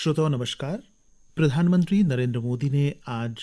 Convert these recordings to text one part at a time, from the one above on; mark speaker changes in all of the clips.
Speaker 1: श्रोताओं नमस्कार। प्रधानमंत्री नरेंद्र मोदी ने आज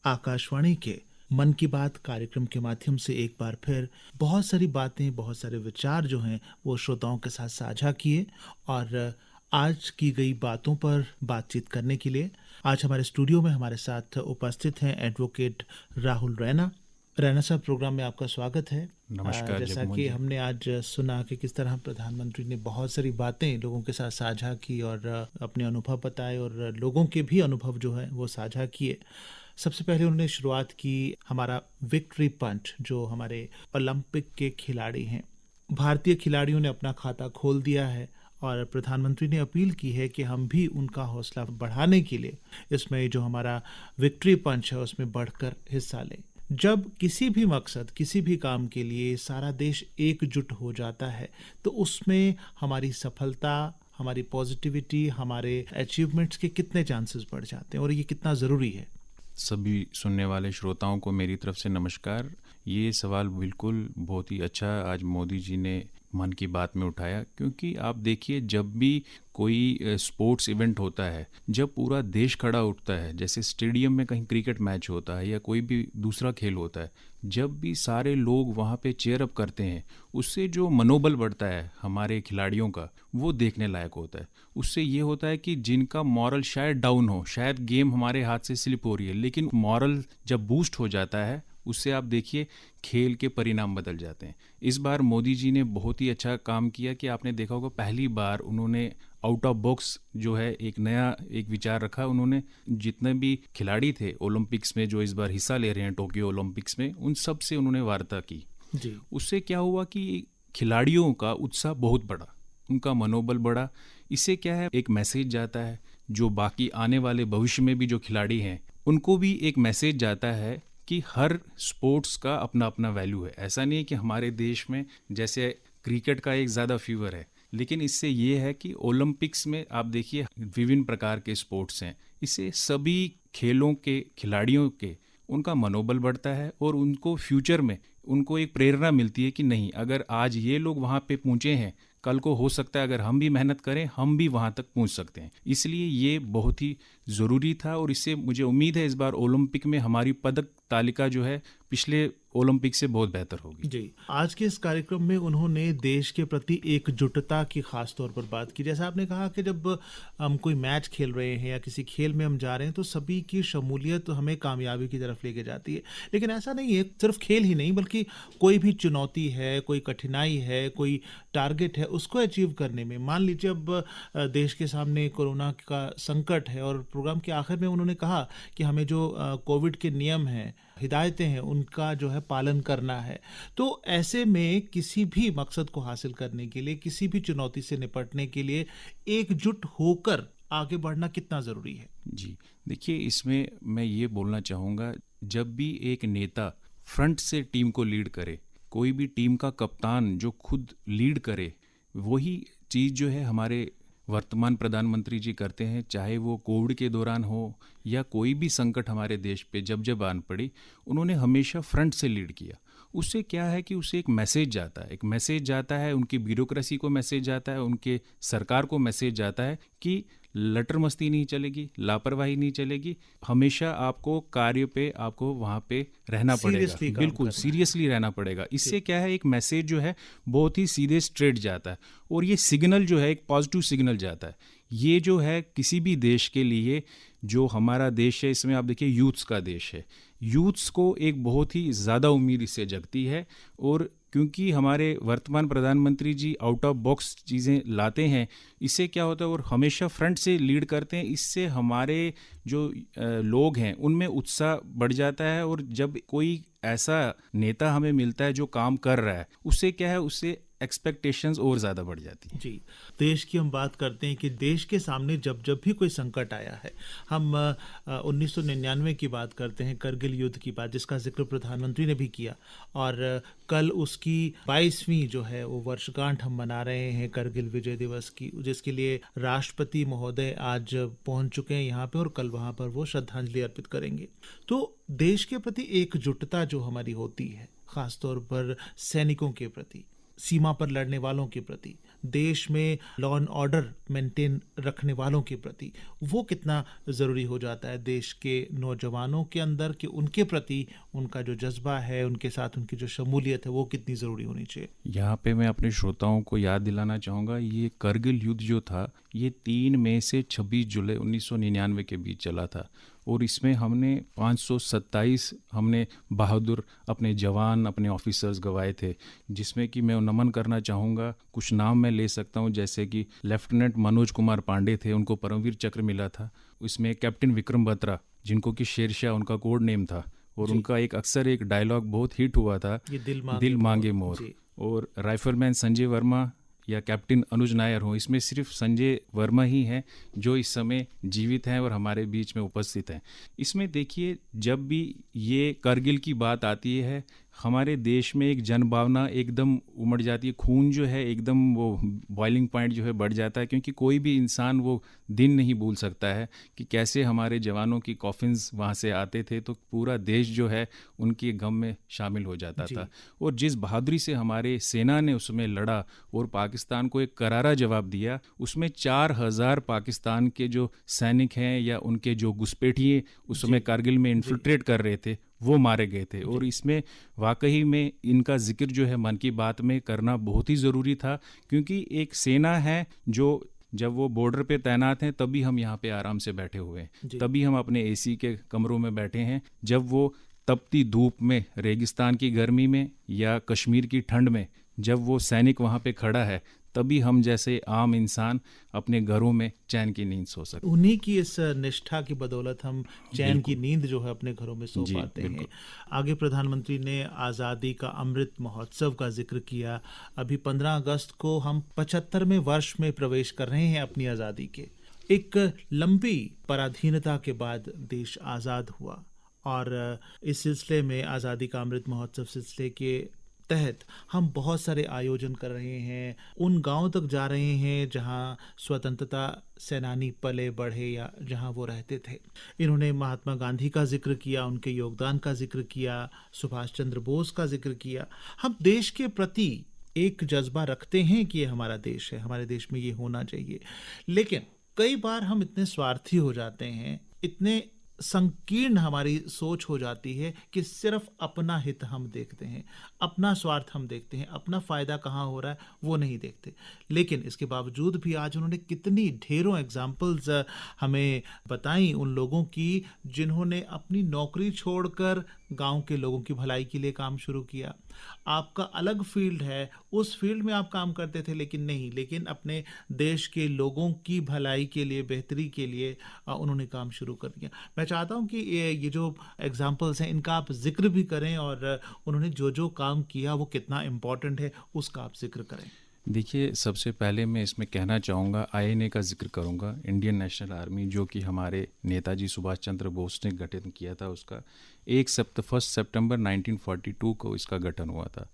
Speaker 1: आकाशवाणी के मन की बात कार्यक्रम के माध्यम से एक बार फिर बहुत सारी बातें, बहुत सारे विचार जो हैं वो श्रोताओं के साथ साझा किए। और आज की गई बातों पर बातचीत करने के लिए आज हमारे स्टूडियो में हमारे साथ उपस्थित हैं एडवोकेट राहुल रैना। रैना साहब, प्रोग्राम में आपका स्वागत है।
Speaker 2: नमस्कार।
Speaker 1: जैसा कि हमने आज सुना कि किस तरह प्रधानमंत्री ने बहुत सारी बातें लोगों के साथ साझा की और अपने अनुभव बताए और लोगों के भी अनुभव जो है वो साझा किए। सबसे पहले उन्होंने शुरुआत की हमारा विक्ट्री पंच, जो हमारे ओलंपिक के खिलाड़ी हैं। भारतीय खिलाड़ियों ने अपना खाता खोल दिया है और प्रधानमंत्री ने अपील की है कि हम भी उनका हौसला बढ़ाने के लिए इसमें जो हमारा विक्ट्री पंच है उसमें बढ़कर हिस्सा लें। जब किसी भी मकसद, किसी भी काम के लिए सारा देश एकजुट हो जाता है तो उसमें हमारी सफलता, हमारी पॉजिटिविटी, हमारे अचीवमेंट्स के कितने चांसेस बढ़ जाते हैं और ये कितना ज़रूरी है।
Speaker 2: सभी सुनने वाले श्रोताओं को मेरी तरफ से नमस्कार। ये सवाल बिल्कुल बहुत ही अच्छा आज मोदी जी ने मन की बात में उठाया, क्योंकि आप देखिए जब भी कोई स्पोर्ट्स इवेंट होता है, जब पूरा देश खड़ा उठता है, जैसे स्टेडियम में कहीं क्रिकेट मैच होता है या कोई भी दूसरा खेल होता है, जब भी सारे लोग वहाँ पे चेयर अप करते हैं, उससे जो मनोबल बढ़ता है हमारे खिलाड़ियों का, वो देखने लायक होता है। उससे ये होता है कि जिनका मॉरल शायद डाउन हो, शायद गेम हमारे हाथ से स्लिप हो रही है, लेकिन मॉरल जब बूस्ट हो जाता है उससे आप देखिए खेल के परिणाम बदल जाते हैं। इस बार मोदी जी ने बहुत ही अच्छा काम किया कि आपने देखा होगा पहली बार उन्होंने आउट ऑफ बॉक्स जो है एक नया एक विचार रखा। उन्होंने जितने भी खिलाड़ी थे ओलंपिक्स में जो इस बार हिस्सा ले रहे हैं टोक्यो ओलंपिक्स में, उन सब से उन्होंने वार्ता की जी। उससे क्या हुआ कि खिलाड़ियों का उत्साह बहुत बढ़ा, उनका मनोबल बढ़ा। इससे क्या है, एक मैसेज जाता है जो बाकी आने वाले भविष्य में भी जो खिलाड़ी हैं उनको भी एक मैसेज जाता है कि हर स्पोर्ट्स का अपना अपना वैल्यू है। ऐसा नहीं है कि हमारे देश में जैसे क्रिकेट का एक ज़्यादा फीवर है, लेकिन इससे ये है कि ओलंपिक्स में आप देखिए विभिन्न प्रकार के स्पोर्ट्स हैं। इससे सभी खेलों के खिलाड़ियों के उनका मनोबल बढ़ता है और उनको फ्यूचर में उनको एक प्रेरणा मिलती है कि नहीं, अगर आज ये लोग वहाँ पे पहुँचे हैं, कल को हो सकता है अगर हम भी मेहनत करें हम भी वहाँ तक पहुँच सकते हैं। इसलिए ये बहुत ही ज़रूरी था और इससे मुझे उम्मीद है इस बार ओलंपिक में हमारी पदक तालिका जो है पिछले ओलंपिक से बहुत बेहतर होगी।
Speaker 1: जी, आज के इस कार्यक्रम में उन्होंने देश के प्रति एकजुटता की खास तौर पर बात की। जैसा आपने कहा कि जब हम कोई मैच खेल रहे हैं या किसी खेल में हम जा रहे हैं तो सभी की शमूलियत हमें कामयाबी की तरफ लेके जाती है। लेकिन ऐसा नहीं है, सिर्फ खेल ही नहीं बल्कि कोई भी चुनौती है, कोई कठिनाई है, कोई टारगेट है, उसको अचीव करने में, मान लीजिए अब देश के सामने कोरोना का संकट है और प्रोग्राम के आखिर में उन्होंने कहा कि हमें जो कोविड के नियम हैं, हिदायतें हैं, उनका जो है पालन करना है। तो ऐसे में किसी भी मकसद को हासिल करने के लिए, किसी भी चुनौती से निपटने के लिए एकजुट होकर आगे बढ़ना कितना ज़रूरी है।
Speaker 2: जी देखिए, इसमें मैं ये बोलना चाहूँगा, जब भी एक नेता फ्रंट से टीम को लीड करे, कोई भी टीम का कप्तान जो खुद लीड करे, वही चीज़ जो है हमारे वर्तमान प्रधानमंत्री जी करते हैं। चाहे वो कोविड के दौरान हो या कोई भी संकट हमारे देश पे जब जब आन पड़ी, उन्होंने हमेशा फ्रंट से लीड किया। उससे क्या है कि उससे एक मैसेज जाता है, एक मैसेज जाता है, उनकी ब्यूरोक्रेसी को मैसेज जाता है, उनके सरकार को मैसेज जाता है कि लटर मस्ती नहीं चलेगी, लापरवाही नहीं चलेगी, हमेशा आपको कार्य पे, आपको वहाँ पे रहना पड़ेगा, बिल्कुल सीरियसली रहना पड़ेगा। इससे क्या है, एक मैसेज जो है बहुत ही सीधे स्ट्रेट जाता है और ये सिग्नल जो है एक पॉजिटिव सिग्नल जाता है। ये जो है किसी भी देश के लिए, जो हमारा देश है इसमें आप देखिए यूथ्स का देश है, यूथ्स को एक बहुत ही ज़्यादा उम्मीद इससे जगती है। और क्योंकि हमारे वर्तमान प्रधानमंत्री जी आउट ऑफ बॉक्स चीज़ें लाते हैं, इससे क्या होता है और हमेशा फ्रंट से लीड करते हैं, इससे हमारे जो लोग हैं उनमें उत्साह बढ़ जाता है। और जब कोई ऐसा नेता हमें मिलता है जो काम कर रहा है, उससे क्या है, उससे एक्सपेक्टेशंस और ज़्यादा बढ़ जाती हैं।
Speaker 1: जी, देश की हम बात करते हैं कि देश के सामने जब जब भी कोई संकट आया है, हम 1999 की बात करते हैं, करगिल युद्ध की बात, जिसका जिक्र प्रधानमंत्री ने भी किया। और कल उसकी 22वीं जो है वो वर्षगांठ हम मना रहे हैं करगिल विजय दिवस की, जिसके लिए राष्ट्रपति महोदय आज पहुंच चुके हैं यहाँ पे और कल वहाँ पर वो श्रद्धांजलि अर्पित करेंगे। तो देश के प्रति एकजुटता जो हमारी होती है, खासतौर पर सैनिकों के प्रति, सीमा पर लड़ने वालों के प्रति, देश में लॉ एंड ऑर्डर मेंटेन रखने वालों के प्रति, वो कितना ज़रूरी हो जाता है देश के नौजवानों के अंदर, कि उनके प्रति उनका जो जज्बा है, उनके साथ उनकी जो शमूलियत है, वो कितनी ज़रूरी होनी चाहिए।
Speaker 2: यहाँ पे मैं अपने श्रोताओं को याद दिलाना चाहूँगा, ये करगिल युद्ध जो था ये 3 मई से 26 जुलाई 1999 के बीच चला था, और इसमें हमने 527 हमने बहादुर अपने जवान, अपने ऑफिसर्स गंवाए थे, जिसमें कि मैं नमन करना चाहूँगा। कुछ नाम मैं ले सकता हूँ, जैसे कि लेफ्टिनेंट मनोज कुमार पांडे थे, उनको परमवीर चक्र मिला था। इसमें कैप्टन विक्रम बत्रा, जिनको कि शेरशाह उनका कोड नेम था, और उनका एक अक्सर एक डायलॉग बहुत हिट हुआ था,
Speaker 1: ये
Speaker 2: दिल मांगे मोर। और राइफलमैन संजय वर्मा या कैप्टन अनुज नायर हो, इसमें सिर्फ संजय वर्मा ही हैं जो इस समय जीवित हैं और हमारे बीच में उपस्थित हैं। इसमें देखिए, जब भी ये करगिल की बात आती है, हमारे देश में एक जनभावना एकदम उमड़ जाती है, खून जो है एकदम वो बॉइलिंग पॉइंट जो है बढ़ जाता है, क्योंकि कोई भी इंसान वो दिन नहीं भूल सकता है कि कैसे हमारे जवानों की कॉफिन्स वहाँ से आते थे, तो पूरा देश जो है उनके गम में शामिल हो जाता था। और जिस बहादुरी से हमारे सेना ने उसमें लड़ा और पाकिस्तान को एक करारा जवाब दिया, उसमें 4000 पाकिस्तान के जो सैनिक हैं या उनके जो घुसपैठिए उस समय कारगिल में इन्फिल्ट्रेट कर रहे थे, वो मारे गए थे। और इसमें वाकई में इनका जिक्र जो है मन की बात में करना बहुत ही ज़रूरी था, क्योंकि एक सेना है जो जब वो बॉर्डर पे तैनात हैं तभी हम यहाँ पे आराम से बैठे हुए हैं, तभी हम अपने एसी के कमरों में बैठे हैं। जब वो तपती धूप में, रेगिस्तान की गर्मी में या कश्मीर की ठंड में जब वो सैनिक वहाँ पे खड़ा है, तभी हम जैसे आम इंसान अपने घरों में चैन की नींद सो सकते।
Speaker 1: उन्हीं की इस निष्ठा की बदौलत हम चैन की नींद जो है अपने घरों में सो पाते हैं। आगे प्रधानमंत्री ने आज़ादी का अमृत महोत्सव का जिक्र किया। अभी 15 अगस्त को हम 75वें वर्ष में प्रवेश कर रहे हैं अपनी आज़ादी के। एक लंबी पराधीनता के बाद देश आज़ाद हुआ, और इस सिलसिले में आज़ादी का अमृत महोत्सव सिलसिले के तहत हम बहुत सारे आयोजन कर रहे हैं। उन गांवों तक जा रहे हैं जहां स्वतंत्रता सेनानी पले बढ़े या जहां वो रहते थे। इन्होंने महात्मा गांधी का जिक्र किया, उनके योगदान का जिक्र किया, सुभाष चंद्र बोस का जिक्र किया। हम देश के प्रति एक जज्बा रखते हैं कि ये हमारा देश है, हमारे देश में ये होना चाहिए, लेकिन कई बार हम इतने स्वार्थी हो जाते हैं, इतने संकीर्ण हमारी सोच हो जाती है कि सिर्फ अपना हित हम देखते हैं, अपना स्वार्थ हम देखते हैं, अपना फ़ायदा कहाँ हो रहा है वो नहीं देखते। लेकिन इसके बावजूद भी आज उन्होंने कितनी ढेरों एग्जाम्पल्स हमें बताई उन लोगों की जिन्होंने अपनी नौकरी छोड़कर गांव के लोगों की भलाई के लिए काम शुरू किया। आपका अलग फील्ड है, उस फील्ड में आप काम करते थे, लेकिन अपने देश के लोगों की भलाई के लिए, बेहतरी के लिए उन्होंने काम शुरू कर दिया। मैं चाहता हूं कि ये जो एग्जाम्पल्स हैं इनका आप जिक्र भी करें, और उन्होंने जो जो काम किया वो कितना इम्पोर्टेंट है उसका आप जिक्र करें।
Speaker 2: देखिए, सबसे पहले मैं इसमें कहना चाहूँगा, आईएनए का जिक्र करूँगा, इंडियन नेशनल आर्मी, जो कि हमारे नेताजी सुभाष चंद्र बोस ने गठन किया था। उसका 1 सितंबर 1942 को इसका गठन हुआ था।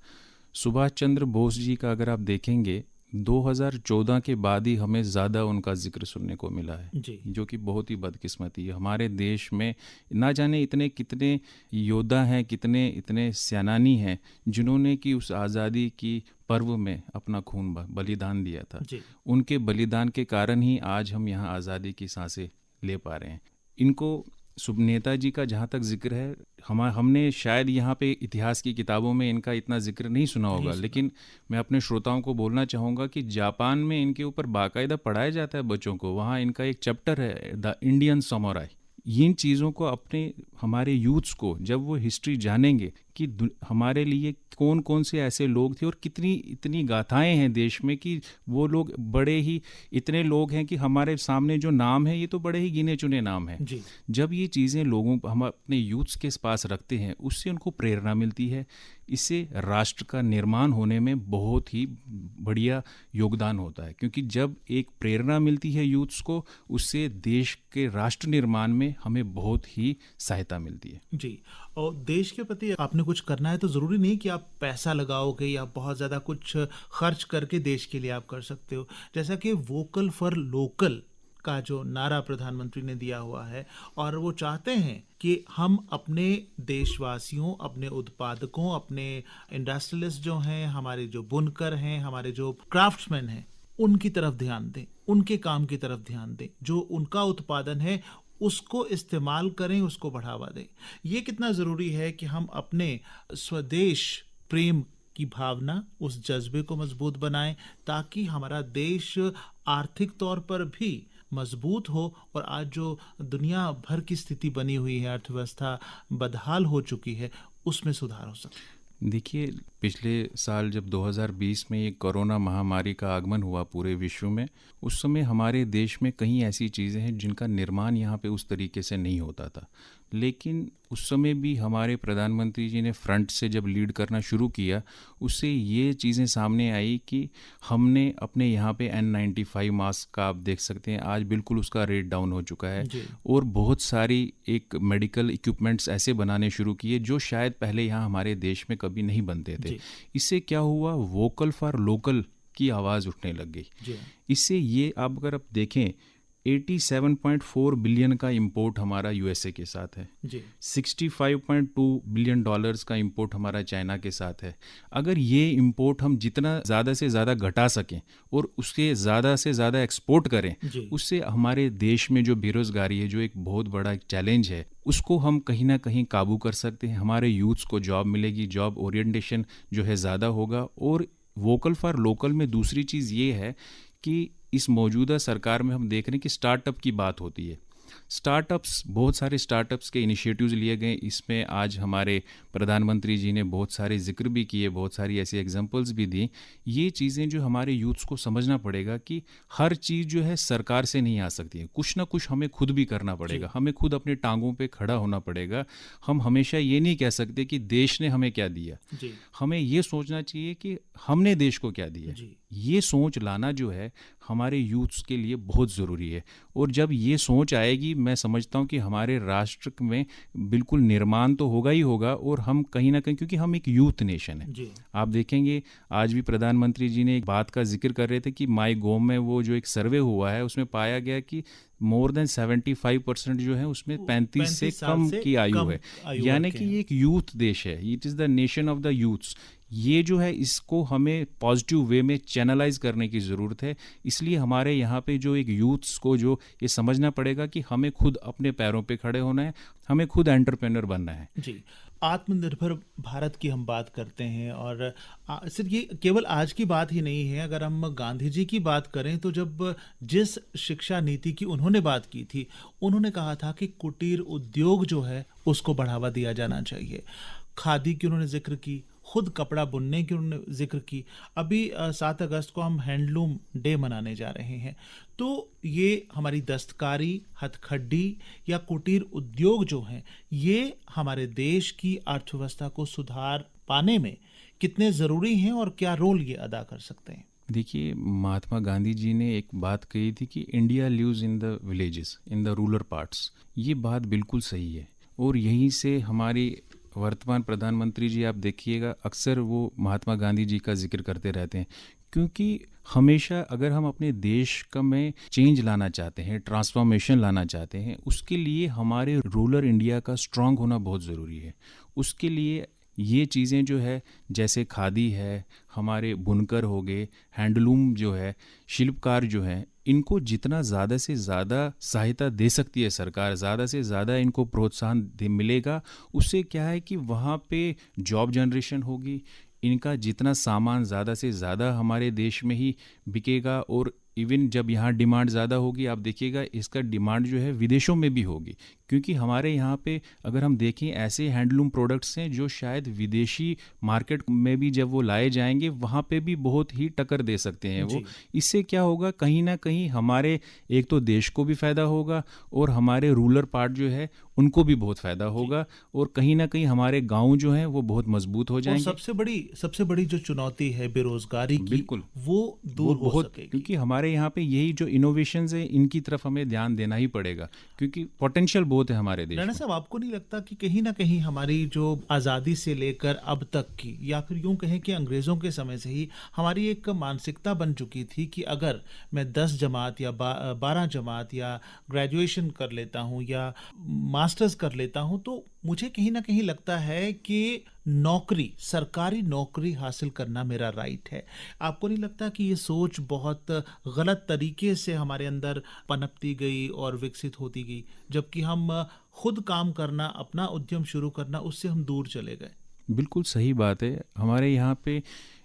Speaker 2: सुभाष चंद्र बोस जी का अगर आप देखेंगे, 2014 के बाद ही हमें ज़्यादा उनका जिक्र सुनने को मिला है, जो कि बहुत ही बदकिस्मती है। हमारे देश में ना जाने इतने कितने योद्धा हैं, कितने इतने सेनानी हैं जिन्होंने कि उस आज़ादी की पर्व में अपना खून बलिदान दिया था। उनके बलिदान के कारण ही आज हम यहाँ आज़ादी की सांसें ले पा रहे हैं। इनको नेताजी का जहाँ तक जिक्र है, हमने शायद यहाँ पे इतिहास की किताबों में इनका इतना जिक्र नहीं सुना होगा, लेकिन मैं अपने श्रोताओं को बोलना चाहूँगा कि जापान में इनके ऊपर बाकायदा पढ़ाया जाता है बच्चों को। वहाँ इनका एक चैप्टर है, द इंडियन समुराई। इन चीज़ों को अपने हमारे यूथ्स को जब वो हिस्ट्री जानेंगे कि हमारे लिए कौन कौन से ऐसे लोग थे और कितनी इतनी गाथाएं हैं देश में, कि वो लोग बड़े ही इतने लोग हैं कि हमारे सामने जो नाम है ये तो बड़े ही गिने चुने नाम हैं। जब ये चीज़ें लोगों हम अपने यूथ्स के पास रखते हैं, उससे उनको प्रेरणा मिलती है। इससे राष्ट्र का निर्माण होने में बहुत ही बढ़िया योगदान होता है, क्योंकि जब एक प्रेरणा मिलती है यूथ्स को, उससे देश के राष्ट्र निर्माण में हमें बहुत ही सहायता मिलती है।
Speaker 1: जी, और देश के प्रति आपने कुछ करना है तो ज़रूरी नहीं कि आप पैसा लगाओगे या बहुत ज़्यादा कुछ खर्च करके देश के लिए आप कर सकते हो। जैसा कि वोकल फॉर लोकल का जो नारा प्रधानमंत्री ने दिया हुआ है, और वो चाहते हैं कि हम अपने देशवासियों, अपने उत्पादकों, अपने इंडस्ट्रियलिस्ट जो हैं, हमारे जो बुनकर हैं, हमारे जो क्राफ्ट्समैन हैं, उनकी तरफ ध्यान दें, उनके काम की तरफ ध्यान दें, जो उनका उत्पादन है उसको इस्तेमाल करें, उसको बढ़ावा दें। ये कितना ज़रूरी है कि हम अपने स्वदेश प्रेम की भावना, उस जज्बे को मजबूत बनाएं, ताकि हमारा देश आर्थिक तौर पर भी मजबूत हो और आज जो दुनिया भर की स्थिति बनी हुई है, अर्थव्यवस्था बदहाल हो चुकी है, उसमें सुधार हो सके।
Speaker 2: देखिए, पिछले साल जब 2020 में ये कोरोना महामारी का आगमन हुआ पूरे विश्व में, उस समय हमारे देश में कई ऐसी चीज़ें हैं जिनका निर्माण यहाँ पे उस तरीके से नहीं होता था। लेकिन उस समय भी हमारे प्रधानमंत्री जी ने फ्रंट से जब लीड करना शुरू किया, उससे ये चीज़ें सामने आई कि हमने अपने यहाँ पे N95 मास्क का आप देख सकते हैं, आज बिल्कुल उसका रेट डाउन हो चुका है। और बहुत सारी एक मेडिकल इक्विपमेंट्स ऐसे बनाने शुरू किए जो शायद पहले यहाँ हमारे देश में कभी नहीं बनते थे। इससे क्या हुआ, वोकल फॉर लोकल की आवाज़ उठने लग गई। इससे ये आप अगर आप देखें, 87.4 बिलियन का इंपोर्ट हमारा यूएसए के साथ है, 65.2 बिलियन डॉलर्स का इंपोर्ट हमारा चाइना के साथ है। अगर ये इंपोर्ट हम जितना ज़्यादा से ज़्यादा घटा सकें और उसके ज़्यादा से ज़्यादा एक्सपोर्ट करें, उससे हमारे देश में जो बेरोज़गारी है, जो एक बहुत बड़ा चैलेंज है, उसको हम कहीं ना कहीं काबू कर सकते हैं। हमारे यूथ्स को जॉब मिलेगी, जॉब ओरिएंटेशन जो है ज़्यादा होगा। और वोकल फॉर लोकल में दूसरी चीज़ ये है कि इस मौजूदा सरकार में हम देख रहे हैं कि स्टार्टअप की बात होती है। स्टार्टअप्स, बहुत सारे स्टार्टअप्स के इनिशिएटिव्स लिए गए। इसमें आज हमारे प्रधानमंत्री जी ने बहुत सारे जिक्र भी किए, बहुत सारी ऐसी एग्जांपल्स भी दी। ये चीज़ें जो हमारे यूथ्स को समझना पड़ेगा कि हर चीज़ जो है सरकार से नहीं आ सकती है, कुछ ना कुछ हमें खुद भी करना पड़ेगा, हमें खुद अपने टांगों पे खड़ा होना पड़ेगा। हम हमेशा ये नहीं कह सकते कि देश ने हमें क्या दिया, हमें ये सोचना चाहिए कि हमने देश को क्या दिया। ये सोच लाना जो है हमारे यूथ्स के लिए बहुत ज़रूरी है। और जब ये सोच आएगी, मैं समझता हूँ कि हमारे राष्ट्र में बिल्कुल निर्माण तो होगा ही होगा। और हम कहीं ना कहीं, क्योंकि हम एक यूथ नेशन है, आप देखेंगे आज भी प्रधानमंत्री जी ने एक बात का जिक्र कर रहे थे कि माई गोव में वो जो एक सर्वे हुआ है, उसमें पाया गया कि मोर देन 75% जो है उसमें 35 से कम की आयु है। यानी कि ये एक यूथ देश है, it is the nation of the youths. ये जो है इसको हमें पॉजिटिव वे में चैनलाइज करने की ज़रूरत है। इसलिए हमारे यहाँ पे जो एक यूथ्स को जो ये समझना पड़ेगा कि हमें खुद अपने पैरों पे खड़े होना है, हमें खुद एंटरप्रेन्योर बनना है।
Speaker 1: जी, आत्मनिर्भर भारत की हम बात करते हैं और सिर्फ ये केवल आज की बात ही नहीं है। अगर हम गांधी जी की बात करें तो जब जिस शिक्षा नीति की उन्होंने बात की थी, उन्होंने कहा था कि कुटीर उद्योग जो है उसको बढ़ावा दिया जाना चाहिए। खादी की उन्होंने जिक्र की, खुद कपड़ा बुनने की उन्होंने जिक्र की। अभी 7 अगस्त को हम हैंडलूम डे मनाने जा रहे हैं। तो ये हमारी दस्तकारी, हथखड्डी या कुटीर उद्योग जो हैं, ये हमारे देश की अर्थव्यवस्था को सुधार पाने में कितने ज़रूरी हैं और क्या रोल ये अदा कर सकते हैं?
Speaker 2: देखिए, महात्मा गांधी जी ने एक बात कही थी कि India lives in the villages, in the rural parts. ये बात बिल्कुल सही है। और यहीं से हमारी वर्तमान प्रधानमंत्री जी, आप देखिएगा, अक्सर वो महात्मा गांधी जी का जिक्र करते रहते हैं। क्योंकि हमेशा अगर हम अपने देश का में चेंज लाना चाहते हैं, ट्रांसफॉर्मेशन लाना चाहते हैं, उसके लिए हमारे रूरल इंडिया का स्ट्रांग होना बहुत ज़रूरी है। उसके लिए ये चीज़ें जो है, जैसे खादी है, हमारे बुनकर हो गए, हैंडलूम जो है, शिल्पकार जो हैं, इनको जितना ज़्यादा से ज़्यादा सहायता दे सकती है सरकार, ज़्यादा से ज़्यादा इनको प्रोत्साहन मिलेगा। उससे क्या है कि वहाँ पे जॉब जनरेशन होगी, इनका जितना सामान ज़्यादा से ज़्यादा हमारे देश में ही बिकेगा। और इवन जब यहाँ डिमांड ज़्यादा होगी, आप देखिएगा इसका डिमांड जो है विदेशों में भी होगी। क्योंकि हमारे यहाँ पे अगर हम देखें, ऐसे हैंडलूम प्रोडक्ट्स हैं जो शायद विदेशी मार्केट में भी जब वो लाए जाएंगे, वहाँ पे भी बहुत ही टक्कर दे सकते हैं वो। इससे क्या होगा, कहीं ना कहीं हमारे एक तो देश को भी फ़ायदा होगा और हमारे रूरल पार्ट जो है उनको भी बहुत फ़ायदा होगा। और कहीं ना कहीं हमारे गाँव जो हैं वो बहुत मजबूत हो जाएंगे।
Speaker 1: सबसे बड़ी जो चुनौती है बेरोजगारी की, बिल्कुल वो दूर हो सकेगी।
Speaker 2: क्योंकि हमारे यहाँ पे यही जो इनोवेशंस है, इनकी तरफ हमें ध्यान देना ही पड़ेगा, क्योंकि पोटेंशियल बहुत है हमारे देश में।
Speaker 1: राणा साहब, आपको नहीं लगता कि कहीं ना कहीं हमारी जो आज़ादी से लेकर अब तक की, या फिर यूं कहें कि अंग्रेज़ों के समय से ही हमारी एक मानसिकता बन चुकी थी कि अगर मैं 10 जमात या 12 जमात या ग्रेजुएशन कर लेता हूं या मास्टर्स कर लेता हूं, तो मुझे कहीं ना कहीं लगता है कि नौकरी, सरकारी नौकरी हासिल करना मेरा राइट है। आपको नहीं लगता कि ये सोच बहुत गलत तरीके से हमारे अंदर पनपती गई और विकसित होती गई, जबकि हम खुद काम करना, अपना उद्यम शुरू करना, उससे हम दूर चले गए?
Speaker 2: बिल्कुल सही बात है। हमारे यहाँ पे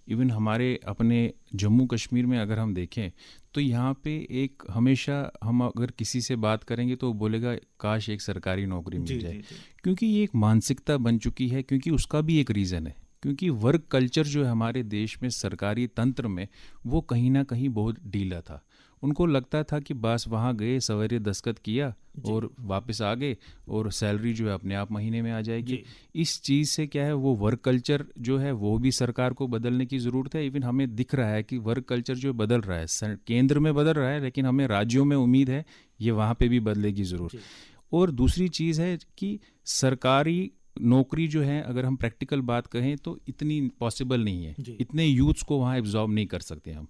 Speaker 2: इवन हमारे अपने जम्मू कश्मीर में अगर हम देखें तो यहाँ पे एक हमेशा हम अगर किसी से बात करेंगे तो वो बोलेगा काश एक सरकारी नौकरी
Speaker 1: जी
Speaker 2: मिल जाए।
Speaker 1: जी जी
Speaker 2: क्योंकि ये एक मानसिकता बन चुकी है, क्योंकि उसका भी एक रीज़न है, क्योंकि वर्क कल्चर जो है हमारे देश में सरकारी तंत्र में वो कहीं ना कहीं बहुत ढीला था। उनको लगता था कि बस वहाँ गए, सवेरे दस्तखत किया
Speaker 1: जी
Speaker 2: और वापस आ गए और सैलरी जो है अपने आप महीने में आ जाएगी।
Speaker 1: जी
Speaker 2: इस चीज़ से क्या है, वो वर्क कल्चर जो है वो भी सरकार को बदलने की ज़रूरत है। इवन हमें दिख रहा है कि वर्क कल्चर जो बदल रहा है, केंद्र में बदल रहा है, लेकिन हमें राज्यों में उम्मीद है ये वहाँ पे भी बदले की ज़रूरत।
Speaker 1: जी
Speaker 2: और दूसरी चीज़ है कि सरकारी नौकरी जो है अगर हम प्रैक्टिकल बात कहें तो इतनी पॉसिबल नहीं है,
Speaker 1: जी
Speaker 2: इतने यूथ्स को वहाँ एब्जॉर्ब नहीं कर सकते हम।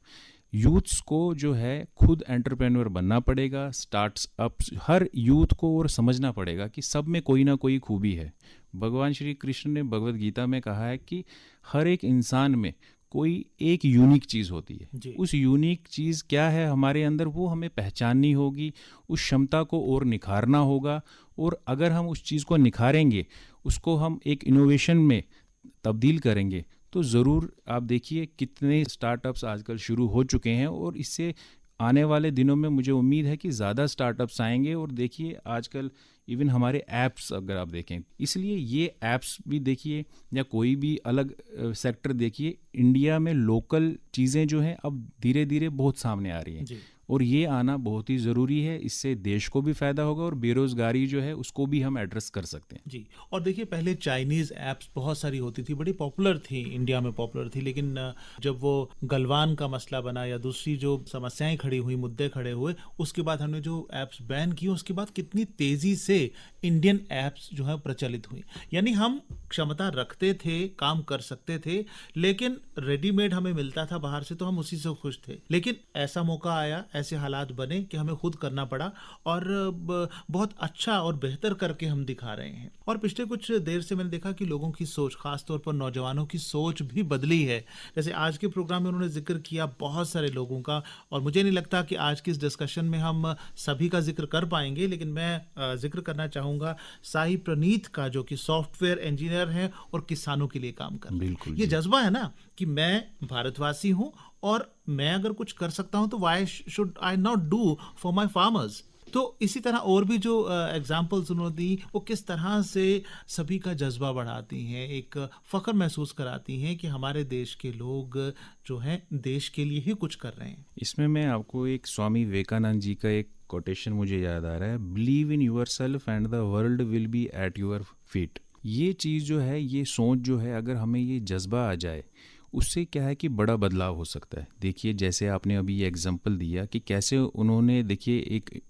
Speaker 2: यूथ्स को जो है खुद एंटरप्रेन्योर बनना पड़ेगा, स्टार्टअप्स हर यूथ को और समझना पड़ेगा कि सब में कोई ना कोई खूबी है। भगवान श्री कृष्ण ने भगवत गीता में कहा है कि हर एक इंसान में कोई एक यूनिक चीज़ होती है।
Speaker 1: जी
Speaker 2: उस यूनिक चीज़ क्या है हमारे अंदर, वो हमें पहचाननी होगी, उस क्षमता को और निखारना होगा। और अगर हम उस चीज़ को निखारेंगे, उसको हम एक इनोवेशन में तब्दील करेंगे, तो ज़रूर आप देखिए कितने स्टार्टअप्स आजकल शुरू हो चुके हैं और इससे आने वाले दिनों में मुझे उम्मीद है कि ज़्यादा स्टार्टअप्स आएंगे। और देखिए आजकल इवन हमारे ऐप्स अगर आप देखें, इसलिए ये ऐप्स भी देखिए या कोई भी अलग सेक्टर देखिए, इंडिया में लोकल चीज़ें जो हैं अब धीरे धीरे बहुत सामने आ रही हैं
Speaker 1: जी
Speaker 2: और ये आना बहुत ही ज़रूरी है। इससे देश को भी फ़ायदा होगा और बेरोज़गारी जो है उसको भी हम एड्रेस कर सकते हैं।
Speaker 1: जी। और देखिए पहले चाइनीज़ ऐप्स बहुत सारी होती थी, बड़ी पॉपुलर थी, इंडिया में पॉपुलर थी, लेकिन जब वो गलवान का मसला बना या दूसरी जो समस्याएं खड़ी हुई, मुद्दे खड़े हुए, उसके बाद हमने जो ऐप्स बैन की, उसके बाद कितनी तेज़ी से इंडियन ऐप्स जो है प्रचलित हुई। यानी हम क्षमता रखते थे, काम कर सकते थे, लेकिन रेडीमेड हमें मिलता था बाहर से तो हम उसी से खुश थे। लेकिन ऐसा मौका आया, ऐसे हालात बने कि हमें खुद करना पड़ा और बहुत अच्छा और बेहतर करके हम दिखा रहे हैं। और पिछले कुछ देर से मैंने देखा कि लोगों की सोच, खासतौर पर नौजवानों की सोच भी बदली है। जैसे आज के प्रोग्राम में उन्होंने जिक्र किया बहुत सारे लोगों का, और मुझे नहीं लगता कि आज की इस डिस्कशन में हम सभी का जिक्र कर पाएंगे, लेकिन मैं जिक्र करना चाहूँगा साई प्रनीत का, जो कि सॉफ्टवेयर इंजीनियर हैं और किसानों के लिए काम कर रहे हैं।
Speaker 2: बिल्कुल
Speaker 1: ये
Speaker 2: जी।
Speaker 1: जज्बा है ना कि मैं भारतवासी हूँ और मैं अगर कुछ कर सकता हूँ तो why should I not do for my farmers. तो इसी तरह और भी जो एग्जाम्पल्स उन्होंने दी, वो किस तरह से सभी का जज्बा बढ़ाती हैं, एक फ़ख्र महसूस कराती हैं कि हमारे देश के लोग जो हैं देश के लिए ही कुछ कर रहे हैं।
Speaker 2: इसमें मैं आपको एक स्वामी विवेकानंद जी का एक कोटेशन मुझे याद आ रहा है, believe in yourself and the world will be at your feet. ये चीज़ जो है, ये सोच जो है, अगर हमें ये जज्बा आ जाए, उससे क्या है कि बड़ा बदलाव हो सकता है। देखिए जैसे आपने अभी ये एग्जांपल दिया कि कैसे उन्होंने, देखिए एक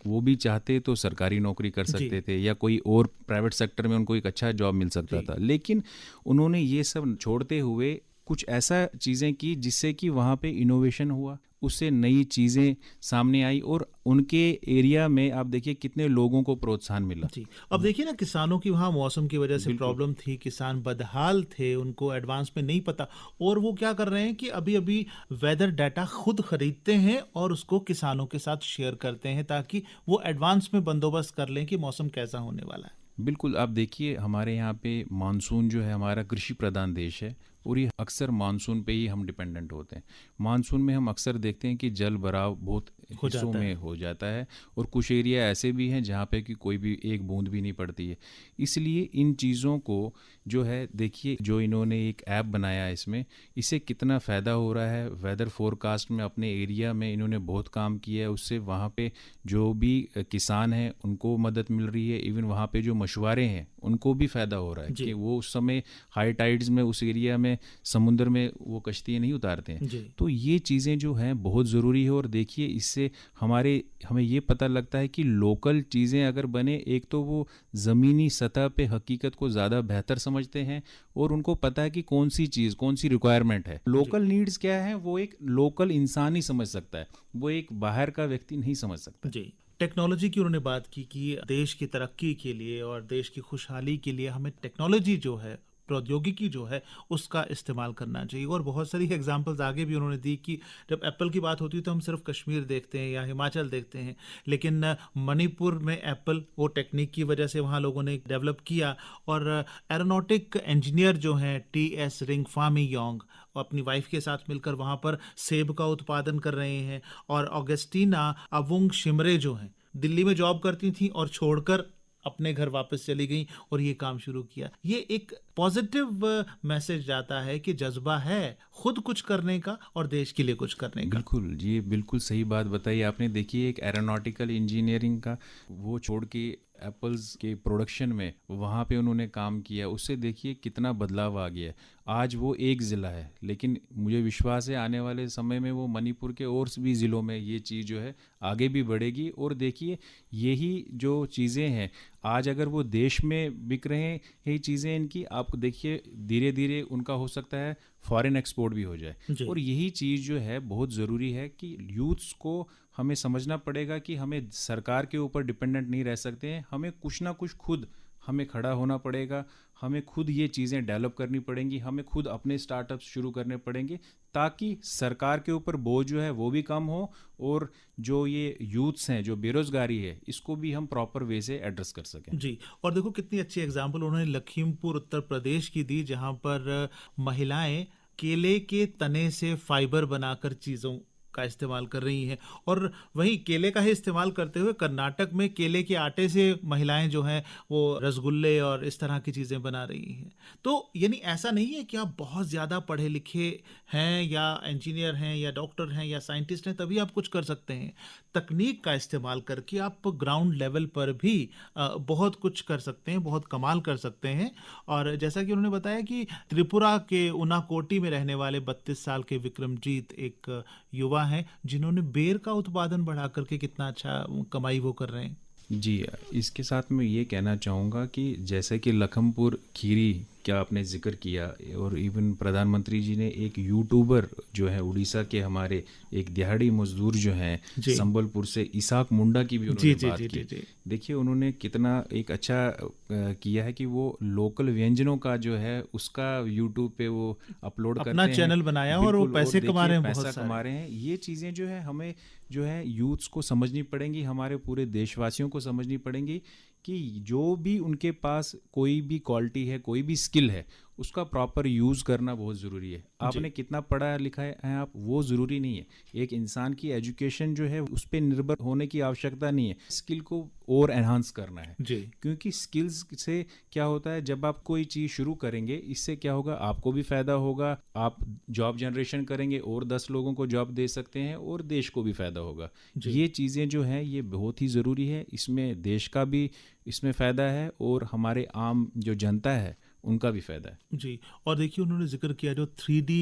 Speaker 2: वो भी चाहते तो सरकारी नौकरी कर सकते थे या कोई और प्राइवेट सेक्टर में उनको एक अच्छा जॉब मिल सकता था, लेकिन उन्होंने ये सब छोड़ते हुए कुछ ऐसा चीज़ें की जिससे कि वहाँ पे इनोवेशन हुआ, उससे नई चीज़ें सामने आई और उनके एरिया में आप देखिए कितने लोगों को प्रोत्साहन मिला।
Speaker 1: जी। अब देखिए ना, किसानों की वहाँ मौसम की वजह से
Speaker 2: बिल्कुल।
Speaker 1: प्रॉब्लम थी, किसान बदहाल थे, उनको एडवांस में नहीं पता, और वो क्या कर रहे हैं कि अभी अभी वेदर डाटा खुद खरीदते हैं और उसको किसानों के साथ शेयर करते हैं ताकि वो एडवांस में बंदोबस्त कर लें कि मौसम कैसा होने वाला है।
Speaker 2: बिल्कुल, आप देखिए हमारे यहाँ पे मानसून जो है, हमारा कृषि प्रधान देश है और ये अक्सर मानसून पे ही हम डिपेंडेंट होते हैं। मानसून में हम अक्सर देखते हैं कि जल भराव बहुत
Speaker 1: हो
Speaker 2: हिस्सों
Speaker 1: जाता
Speaker 2: में
Speaker 1: है।
Speaker 2: हो जाता है और कुछ एरिया ऐसे भी हैं जहाँ पे कि कोई भी एक बूंद भी नहीं पड़ती है। इसलिए इन चीज़ों को जो है, देखिए जो इन्होंने एक ऐप बनाया है, इसमें इससे कितना फ़ायदा हो रहा है। वेदर फोरकास्ट में अपने एरिया में इन्होंने बहुत काम किया है, उससे वहाँ पे जो भी किसान हैं उनको मदद मिल रही है। इवन वहाँ पे जो मछुआरे हैं उनको भी फ़ायदा हो रहा है
Speaker 1: जी।
Speaker 2: कि वो उस समय हाई टाइड्स में उस एरिया में समुद्र में वो कश्तियाँ नहीं उतारते हैं।
Speaker 1: जी।
Speaker 2: तो ये चीज़ें जो हैं बहुत ज़रूरी है और देखिए इससे हमें ये पता लगता है कि लोकल चीज़ें अगर बने, एक तो वो ज़मीनी सतह पे हकीकत को ज़्यादा बेहतर समझते हैं और उनको पता है कि कौन सी चीज़, कौन सी रिक्वायरमेंट है, लोकल नीड्स क्या है, वो एक लोकल इंसान ही समझ सकता है, वो एक बाहर का व्यक्ति नहीं समझ सकता।
Speaker 1: जी। टेक्नोलॉजी की उन्होंने बात की कि देश की तरक्की के लिए और देश की खुशहाली के लिए हमें टेक्नोलॉजी जो है प्रौद्योगिकी जो है उसका इस्तेमाल करना चाहिए। और बहुत सारी एग्जांपल्स आगे भी उन्होंने दी कि जब एप्पल की बात होती है तो हम सिर्फ कश्मीर देखते हैं या हिमाचल देखते हैं, लेकिन मणिपुर में एप्पल वो टेक्निक की वजह से वहाँ लोगों ने डेवलप किया। और एरोनॉटिक इंजीनियर जो हैं टी.एस. रिंगफामी योंग अपनी वाइफ के साथ मिलकर वहाँ पर सेब का उत्पादन कर रहे हैं। और ऑगस्टीना अवुंग शिमरे जो हैं दिल्ली में जॉब करती थी और छोड़कर अपने घर वापस चली गई और ये काम शुरू किया। ये एक पॉजिटिव मैसेज जाता है कि जज्बा है खुद कुछ करने का और देश के लिए कुछ करने का।
Speaker 2: बिल्कुल, ये बिल्कुल सही बात बताई आपने। देखिए, एक एरोनॉटिकल इंजीनियरिंग का वो छोड़ के एप्पल्स के प्रोडक्शन में वहाँ पे उन्होंने काम किया, उससे देखिए कितना बदलाव आ गया है। आज वो एक ज़िला है, लेकिन मुझे विश्वास है आने वाले समय में वो मणिपुर के और भी ज़िलों में ये चीज़ जो है आगे भी बढ़ेगी। और देखिए, यही जो चीज़ें हैं आज अगर वो देश में बिक रहे हैं, ये चीज़ें इनकी, आप देखिए धीरे धीरे उनका हो सकता है फॉरेन एक्सपोर्ट भी हो जाए।
Speaker 1: जी
Speaker 2: और यही चीज़ जो है बहुत ज़रूरी है कि यूथ्स को हमें समझना पड़ेगा कि हमें सरकार के ऊपर डिपेंडेंट नहीं रह सकते हैं, हमें कुछ ना कुछ खुद हमें खड़ा होना पड़ेगा, हमें खुद ये चीज़ें डेवलप करनी पड़ेंगी, हमें खुद अपने स्टार्टअप्स शुरू करने पड़ेंगे, ताकि सरकार के ऊपर बोझ जो है वो भी कम हो और जो ये यूथ्स हैं, जो बेरोज़गारी है, इसको भी हम प्रॉपर वे से एड्रेस कर सकें।
Speaker 1: जी। और देखो कितनी अच्छी एग्जाम्पल उन्होंने लखीमपुर उत्तर प्रदेश की दी, जहां पर महिलाएं केले के तने से फाइबर बनाकर चीज़ों का इस्तेमाल कर रही हैं। और वहीं केले का ही इस्तेमाल करते हुए कर्नाटक में केले के आटे से महिलाएं जो हैं वो रसगुल्ले और इस तरह की चीज़ें बना रही हैं। तो यानी ऐसा नहीं है कि आप बहुत ज़्यादा पढ़े लिखे हैं या इंजीनियर हैं या डॉक्टर हैं या साइंटिस्ट हैं तभी आप कुछ कर सकते हैं। तकनीक का इस्तेमाल करके आप ग्राउंड लेवल पर भी बहुत कुछ कर सकते हैं, बहुत कमाल कर सकते हैं। और जैसा कि उन्होंने बताया कि त्रिपुरा के उनाकोटी में रहने वाले 32 साल के विक्रमजीत एक युवा हैं जिन्होंने बेर का उत्पादन बढ़ा करके कितना अच्छा कमाई वो कर रहे हैं।
Speaker 2: जी, इसके साथ मैं ये कहना चाहूँगा कि जैसे कि लखनपुर खीरी क्या आपने ज़िक्र किया, और इवन प्रधानमंत्री जी ने एक यूट्यूबर जो है उड़ीसा के हमारे एक दिहाड़ी मजदूर जो हैं
Speaker 1: जी
Speaker 2: संबलपुर से, इसाक मुंडा की भी
Speaker 1: जी
Speaker 2: उन्होंने
Speaker 1: जी
Speaker 2: बात
Speaker 1: जी
Speaker 2: की।
Speaker 1: जी जी
Speaker 2: देखिए उन्होंने कितना एक अच्छा किया है कि वो लोकल व्यंजनों का जो है उसका यूट्यूब पे वो अपलोड
Speaker 1: अपना
Speaker 2: करते हैं।
Speaker 1: चैनल बनाया और वो
Speaker 2: बिल्कुल,
Speaker 1: पैसे
Speaker 2: और
Speaker 1: कमा रहे
Speaker 2: देखिए
Speaker 1: हैं
Speaker 2: पैसा
Speaker 1: बहुत
Speaker 2: कमा
Speaker 1: सारे।
Speaker 2: रहे हैं। ये चीज़ें जो है हमें जो है यूथ्स को समझनी पड़ेंगी, हमारे पूरे देशवासियों को समझनी पड़ेंगी कि जो भी उनके पास कोई भी क्वालिटी है, कोई भी स्किल है, उसका प्रॉपर यूज़ करना बहुत ज़रूरी है। आपने
Speaker 1: जी
Speaker 2: कितना पढ़ा लिखा है आप, वो ज़रूरी नहीं है। एक इंसान की एजुकेशन जो है उस पर निर्भर होने की आवश्यकता नहीं है, स्किल को और एनहांस करना है।
Speaker 1: जी
Speaker 2: क्योंकि स्किल्स से क्या होता है, जब आप कोई चीज़ शुरू करेंगे, इससे क्या होगा, आपको भी फ़ायदा होगा, आप जॉब जनरेशन करेंगे और 10 लोगों को जॉब दे सकते हैं और देश को भी फ़ायदा होगा।
Speaker 1: जी
Speaker 2: ये चीज़ें जो हैं ये बहुत ही ज़रूरी है, इसमें देश का भी इसमें फ़ायदा है और हमारे आम जो जनता है उनका भी फ़ायदा है।
Speaker 1: जी। और देखिए उन्होंने जिक्र किया जो 3D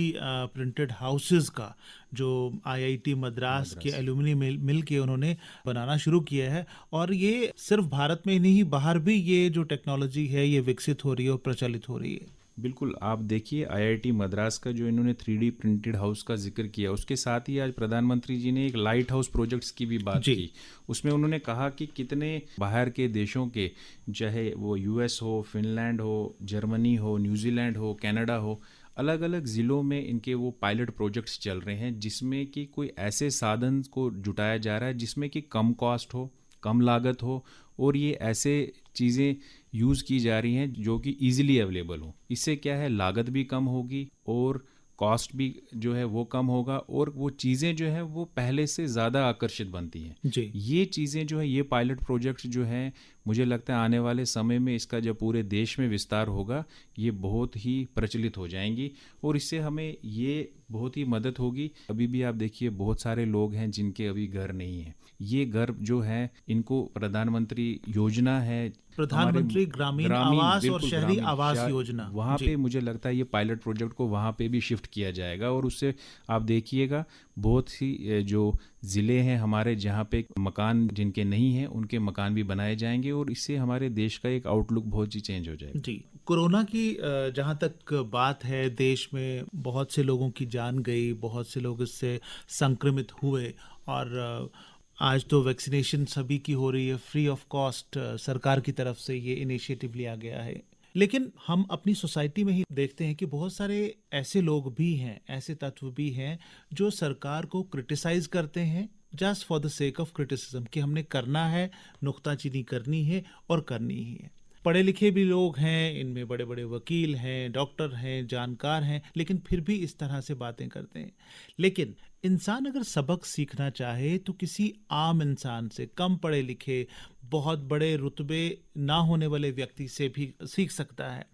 Speaker 1: प्रिंटेड हाउसेस का, जो आईआईटी मद्रास के
Speaker 2: मद्रास
Speaker 1: एलुमनी मिल के उन्होंने बनाना शुरू किया है। और ये सिर्फ भारत में ही नहीं, बाहर भी ये जो टेक्नोलॉजी है ये विकसित हो रही है और प्रचलित हो रही है।
Speaker 2: बिल्कुल, आप देखिए आईआईटी मद्रास का जो इन्होंने 3D प्रिंटेड हाउस का जिक्र किया, उसके साथ ही आज प्रधानमंत्री जी ने एक लाइट हाउस प्रोजेक्ट्स की भी बात
Speaker 1: जी
Speaker 2: की। उसमें उन्होंने कहा कि कितने बाहर के देशों के, चाहे वो यूएस हो, फिनलैंड हो, जर्मनी हो, न्यूजीलैंड हो, कनाडा हो, अलग अलग ज़िलों में इनके वो पायलट प्रोजेक्ट्स चल रहे हैं, जिसमें कि कोई ऐसे साधन को जुटाया जा रहा है जिसमें कि कम कॉस्ट हो, कम लागत हो, और ये ऐसे चीज़ें यूज़ की जा रही हैं जो कि ईज़िली अवेलेबल हो। इससे क्या है, लागत भी कम होगी और कॉस्ट भी जो है वो कम होगा, और वो चीज़ें जो है वो पहले से ज़्यादा आकर्षित बनती हैं।
Speaker 1: जी
Speaker 2: ये चीज़ें जो है, ये पायलट प्रोजेक्ट्स जो हैं, मुझे लगता है आने वाले समय में इसका जब पूरे देश में विस्तार होगा, ये बहुत ही प्रचलित हो जाएंगी और इससे हमें ये बहुत ही मदद होगी। अभी भी आप देखिए बहुत सारे लोग हैं जिनके अभी घर नहीं है। ये घर जो है, इनको प्रधानमंत्री योजना है, हमारे
Speaker 1: प्रधानमंत्री ग्रामीण
Speaker 2: ग्रामीण,
Speaker 1: आवास और
Speaker 2: बिल्कुल
Speaker 1: शहरी
Speaker 2: ग्रामीण
Speaker 1: आवास योजना।
Speaker 2: वहाँ
Speaker 1: जी
Speaker 2: पे मुझे लगता है ये पायलट प्रोजेक्ट को वहाँ पे भी शिफ्ट किया जाएगा, और उससे आप देखिएगा बहुत सी जो ज़िले हैं हमारे जहाँ पे मकान जिनके नहीं हैं उनके मकान भी बनाए जाएंगे, और इससे हमारे देश का एक आउटलुक बहुत ही चेंज हो जाएगा।
Speaker 1: जी। कोरोना की जहाँ तक बात है, देश में बहुत से लोगों की जान गई, बहुत से लोग इससे संक्रमित हुए। और आज तो वैक्सीनेशन सभी की हो रही है फ्री ऑफ कॉस्ट, सरकार की तरफ से ये इनिशिएटिव लिया गया है। लेकिन हम अपनी सोसाइटी में ही देखते हैं कि बहुत सारे ऐसे लोग भी हैं, ऐसे तत्व भी हैं जो सरकार को क्रिटिसाइज करते हैं just for the sake of criticism कि हमने करना है, नुक्ताचीनी करनी है और करनी ही है। पढ़े लिखे भी लोग हैं, इनमें बड़े बड़े वकील हैं, डॉक्टर हैं, जानकार हैं, लेकिन फिर भी इस तरह से बातें करते हैं। लेकिन इंसान अगर सबक सीखना चाहे तो किसी आम इंसान से, कम पढ़े लिखे, बहुत बड़े रुतबे ना होने वाले व्यक्ति से भी सीख सकता है।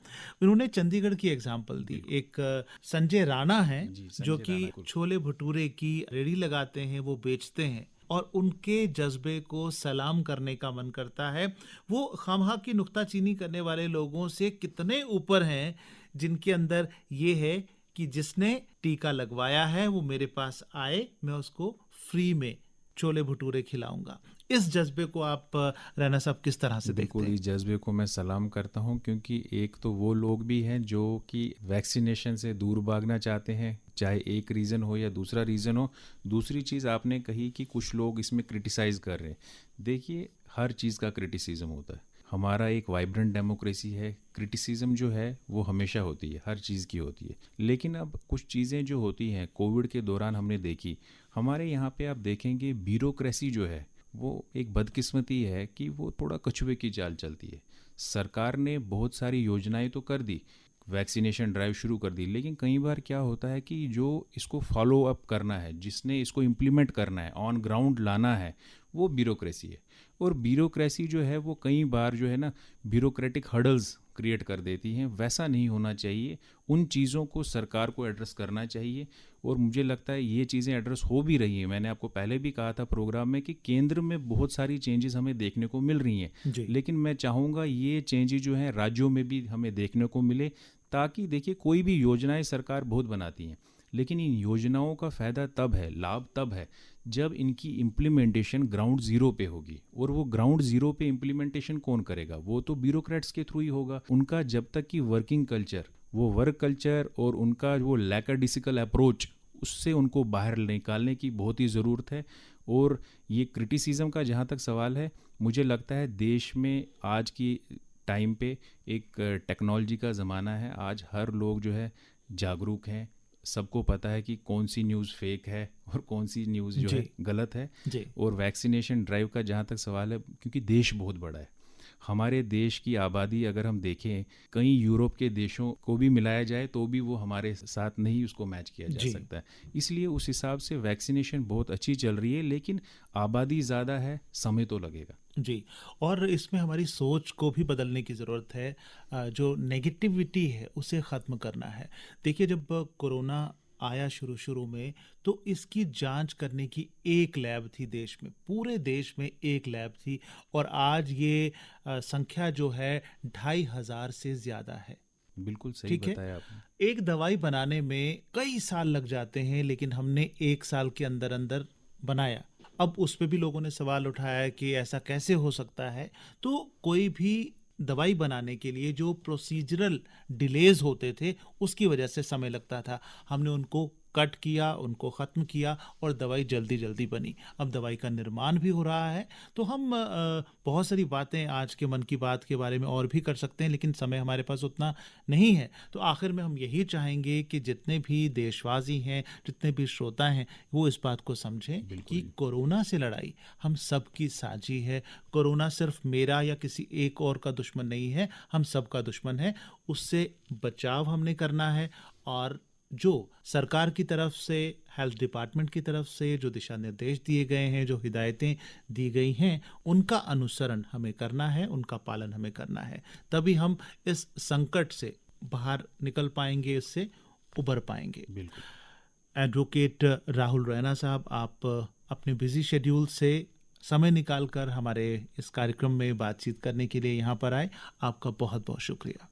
Speaker 1: उन्होंने चंडीगढ़ की एग्जाम्पल दी। एक संजय राणा हैं
Speaker 2: जी,
Speaker 1: जो
Speaker 2: संजय
Speaker 1: कि
Speaker 2: राणा को
Speaker 1: छोले भटूरे की रेडी लगाते हैं, वो बेचते हैं और उनके जज्बे को सलाम करने का मन करता है। वो खामखा की नुक्ताचीनी करने वाले लोगों से कितने ऊपर हैं, जिनके अंदर ये है कि जिसने टीका लगवाया है वो मेरे पास आए, मैं उसको फ्री में छोले भटूरे खिलाऊंगा। इस जज्बे को आप रैना साहब किस तरह से देखते
Speaker 2: बिल्कुल
Speaker 1: हैं?
Speaker 2: इस जज्बे को मैं सलाम करता हूं, क्योंकि एक तो वो लोग भी हैं जो कि वैक्सीनेशन से दूर भागना चाहते हैं, चाहे एक रीज़न हो या दूसरा रीज़न हो। दूसरी चीज़ आपने कही कि कुछ लोग इसमें क्रिटिसाइज़ कर रहे हैं। देखिए, हर चीज़ का क्रिटिसिज्म होता है। हमारा एक वाइब्रेंट डेमोक्रेसी है, क्रिटिसिज्म जो है वो हमेशा होती है, हर चीज़ की होती है। लेकिन अब कुछ चीज़ें जो होती हैं कोविड के दौरान हमने देखी, हमारे यहाँ पे आप देखेंगे ब्यूरोक्रेसी जो है वो एक बदकिस्मती है कि वो थोड़ा कछुए की चाल चलती है। सरकार ने बहुत सारी योजनाएं तो कर दी, वैक्सीनेशन ड्राइव शुरू कर दी, लेकिन कई बार क्या होता है कि जो इसको फॉलो अप करना है, जिसने इसको इम्प्लीमेंट करना है, ऑन ग्राउंड लाना है, वो ब्यूरोक्रेसी है। और ब्यूरोक्रेसी जो है वो कई बार जो है ना ब्यूरोक्रेटिक हर्डल्स क्रिएट कर देती हैं। वैसा नहीं होना चाहिए। उन चीज़ों को सरकार को एड्रेस करना चाहिए और मुझे लगता है ये चीज़ें एड्रेस हो भी रही हैं। मैंने आपको पहले भी कहा था प्रोग्राम में कि केंद्र में बहुत सारी चेंजेस हमें देखने को मिल रही हैं,
Speaker 1: जी।
Speaker 2: लेकिन मैं चाहूँगा ये चेंजेस जो हैं राज्यों में भी हमें देखने को मिले, ताकि देखिए कोई भी योजनाएं सरकार बहुत बनाती हैं, लेकिन इन योजनाओं का फ़ायदा तब है, लाभ तब है जब इनकी इम्प्लीमेंटेशन ग्राउंड ज़ीरो पे होगी। और वो ग्राउंड ज़ीरो पे इम्प्लीमेंटेशन कौन करेगा? वो तो ब्यूरोक्रेट्स के थ्रू ही होगा। उनका जब तक कि वर्किंग कल्चर, वो वर्क कल्चर और उनका वो लैकरडिसिकल अप्रोच, उससे उनको बाहर निकालने की बहुत ही ज़रूरत है। और ये क्रिटिसिज्म का जहाँ तक सवाल है, मुझे लगता है देश में आज की टाइम पे एक टेक्नोलॉजी का ज़माना है। आज हर लोग जो है जागरूक हैं, सबको पता है कि कौन सी न्यूज़ फेक है और कौन सी न्यूज़ जो है गलत है।
Speaker 1: जी।
Speaker 2: और वैक्सीनेशन ड्राइव का जहाँ तक सवाल है, क्योंकि देश बहुत बड़ा है, हमारे देश की आबादी अगर हम देखें कई यूरोप के देशों को भी मिलाया जाए तो भी वो हमारे साथ नहीं उसको मैच किया जा सकता है। इसलिए उस हिसाब से वैक्सीनेशन बहुत अच्छी चल रही है, लेकिन आबादी ज़्यादा है, समय तो लगेगा।
Speaker 1: जी, और इसमें हमारी सोच को भी बदलने की ज़रूरत है। जो नेगेटिविटी है उसे ख़त्म करना है। देखिए, जब कोरोना आया शुरू में, तो इसकी जांच करने की एक लैब थी देश में, पूरे देश में एक लैब थी, और आज ये संख्या जो है 2500 से ज़्यादा है।
Speaker 2: बिल्कुल सही
Speaker 1: ठीक है।
Speaker 2: बताया आपने।
Speaker 1: एक दवाई बनाने में कई साल लग जाते हैं, लेकिन हमने 1 साल के अंदर अंदर बनाया। अब उस पे भी लोगों ने सवाल उठाया कि ऐसा कैसे हो सकता है। तो कोई भी दवाई बनाने के लिए जो प्रोसीजरल डिलेज होते थे, उसकी वजह से समय लगता था। हमने उनको कट किया, उनको ख़त्म किया और दवाई जल्दी जल्दी बनी। अब दवाई का निर्माण भी हो रहा है। तो हम बहुत सारी बातें आज के मन की बात के बारे में और भी कर सकते हैं, लेकिन समय हमारे पास उतना नहीं है। तो आखिर में हम यही चाहेंगे कि जितने भी देशवासी हैं, जितने भी श्रोता हैं, वो इस बात को समझें कि कोरोना से लड़ाई हम सबकी साझी है। कोरोना सिर्फ मेरा या किसी एक और का दुश्मन नहीं है, हम सबका दुश्मन है। उससे बचाव हमने करना है, और जो सरकार की तरफ से, हेल्थ डिपार्टमेंट की तरफ से जो दिशा निर्देश दिए गए हैं, जो हिदायतें दी गई हैं, उनका अनुसरण हमें करना है, उनका पालन हमें करना है। तभी हम इस संकट से बाहर निकल पाएंगे, इससे उबर पाएंगे।
Speaker 2: बिल्कुल।
Speaker 1: एडवोकेट राहुल रैना साहब, आप अपने बिजी शेड्यूल से समय निकालकर हमारे इस कार्यक्रम में बातचीत करने के लिए यहाँ पर आए। आपका बहुत बहुत शुक्रिया।